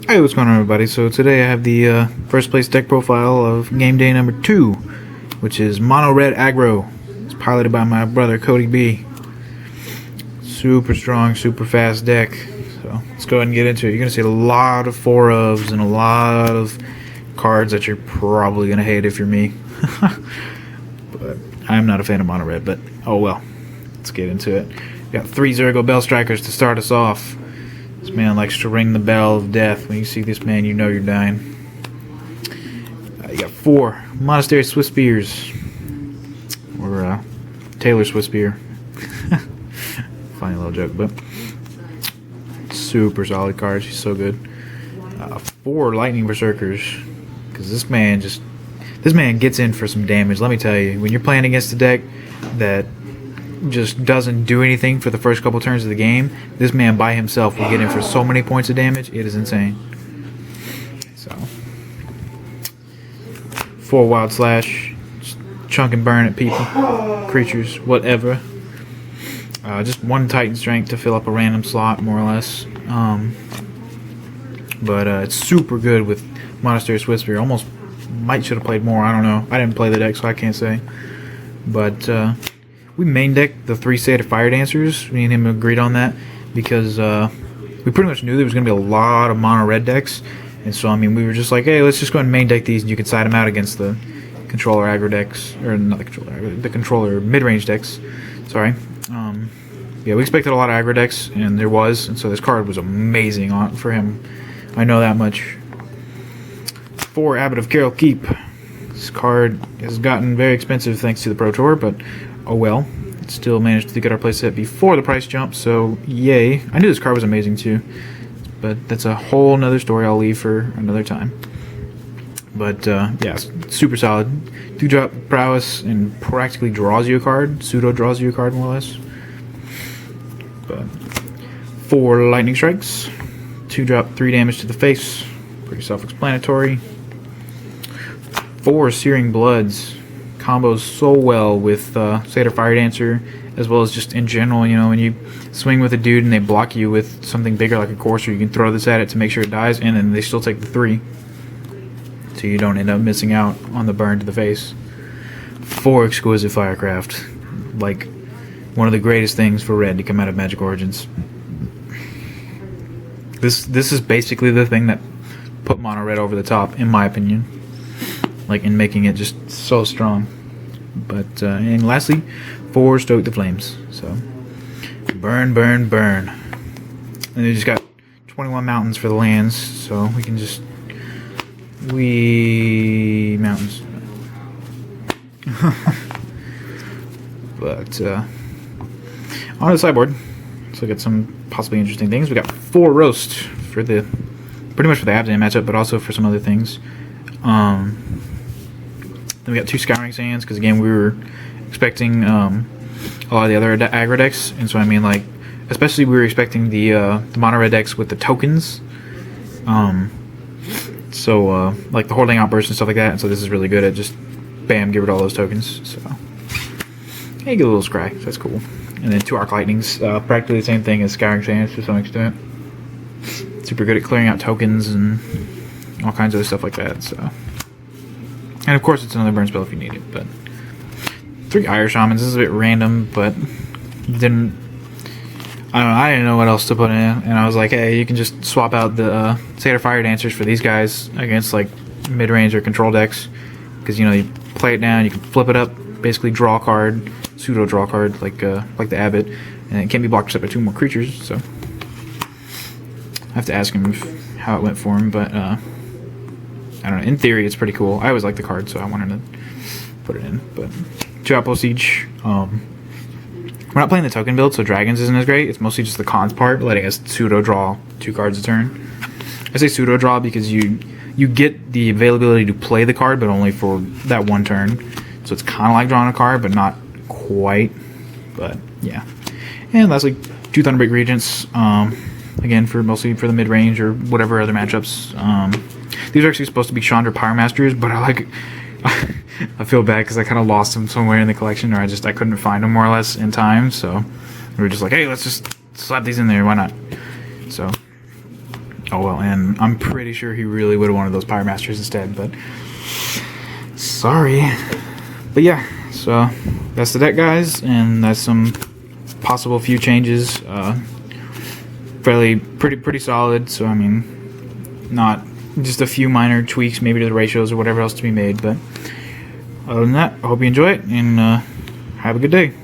Hey, what's going on, everybody? So today I have the first place deck profile of game day number 2, which is Mono Red Aggro. It's piloted by my brother Cody B. Super strong, super fast deck. So let's go ahead and get into it. You're going to see a lot of 4-ofs and a lot of cards that you're probably going to hate if you're me. But I'm not a fan of Mono Red, but oh well. Let's get into it. We got 3 Zurgo Bellstrikers to start us off. This man likes to ring the bell of death. When you see this man, you know you're dying. You got 4 Monastery Swiftspears. Or Taylor Swiftspear. Funny little joke, but super solid card. She's so good. 4 Lightning Berserkers. Because this man gets in for some damage. Let me tell you, when you're playing against a deck that just doesn't do anything for the first couple turns of the game, this man by himself will get in for so many points of damage. It is insane. So 4 Wild Slash, just chunk and burn at people, creatures, whatever. Just 1 Titan Strength to fill up a random slot, more or less. But it's super good with Monastery Swiftspear. Almost should have played more. I don't know. I didn't play the deck, so I can't say. But we main decked the 3 Satyr Firedancers. Me and him agreed on that because we pretty much knew there was going to be a lot of mono red decks, and so I mean we were just like, hey, let's just go ahead and main deck these, and you can side them out against the controller aggro decks, or not the controller aggro, the controller mid-range decks. Sorry. Yeah, we expected a lot of aggro decks, and there was, and so this card was amazing for him. I know that much. 4 Abbot of Keral Keep. This card has gotten very expensive thanks to the Pro Tour, but oh well. It still managed to get our playset before the price jump, so yay. I knew this card was amazing too, but that's a whole nother story I'll leave for another time. But yeah, super solid. 2-drop prowess and practically draws you a card. Pseudo draws you a card, more or less. But 4 lightning strikes. 2-drop 3 damage to the face. Pretty self-explanatory. 4 Searing Bloods. Combos so well with Satyr Firedancer, as well as just in general. You know, when you swing with a dude and they block you with something bigger like a Courser, you can throw this at it to make sure it dies, and then they still take the 3. So you don't end up missing out on the burn to the face. 4 Exquisite Firecraft. Like, one of the greatest things for red to come out of Magic Origins. This is basically the thing that put mono red over the top, in my opinion. Like, in making it just so strong. But and lastly, 4 Stoke the Flames. So burn, burn, burn. And they just got 21 mountains for the lands, so we can just mountains. But on the sideboard, let's look at some possibly interesting things. We got 4 Roast for pretty much for the Abzan matchup, but also for some other things. Then we got 2 Scouring Sands, because again we were expecting a lot of the other aggro decks, and so I mean, like, especially we were expecting the mono red decks with the tokens. So like the Hoarding Outburst and stuff like that, and so this is really good at just bam, get rid of all those tokens. So hey, get a little scry, so that's cool. And then 2 Arc Lightnings, practically the same thing as Scouring Sands to some extent. Super good at clearing out tokens and all kinds of stuff like that. So, and of course it's another burn spell if you need it. But 3 Ire Shamans. This is a bit random, but I didn't know what else to put in, and I was like, hey, you can just swap out the Satyr Firedancers for these guys against like mid-range or control decks, because you know you play it down, you can flip it up, basically draw a card, pseudo draw a card like the Abbot, and it can't be blocked except by 2 more creatures. So I have to ask him how it went for him, but I don't know. In theory, it's pretty cool. I always like the card, so I wanted to put it in. But 2 Outpost Siege. We're not playing the token build, so Dragons isn't as great. It's mostly just the cons part, letting us pseudo draw 2 cards a turn. I say pseudo draw because you get the availability to play the card, but only for that 1 turn. So it's kind of like drawing a card, but not quite. But yeah. And lastly, 2 Thunderbreak Regents. Again, mostly for the mid range or whatever other matchups. These are actually supposed to be Chandra Power Masters, but I feel bad because I kind of lost them somewhere in the collection, or I couldn't find them more or less in time. So we were just like, hey, let's just slap these in there. Why not? So Oh well, and I'm pretty sure he really would have wanted those Pyromasters instead, but sorry. But yeah, so that's the deck, guys, and that's some possible few changes. Pretty solid. So I mean, not just a few minor tweaks, maybe to the ratios or whatever else to be made. But other than that, I hope you enjoy it and have a good day.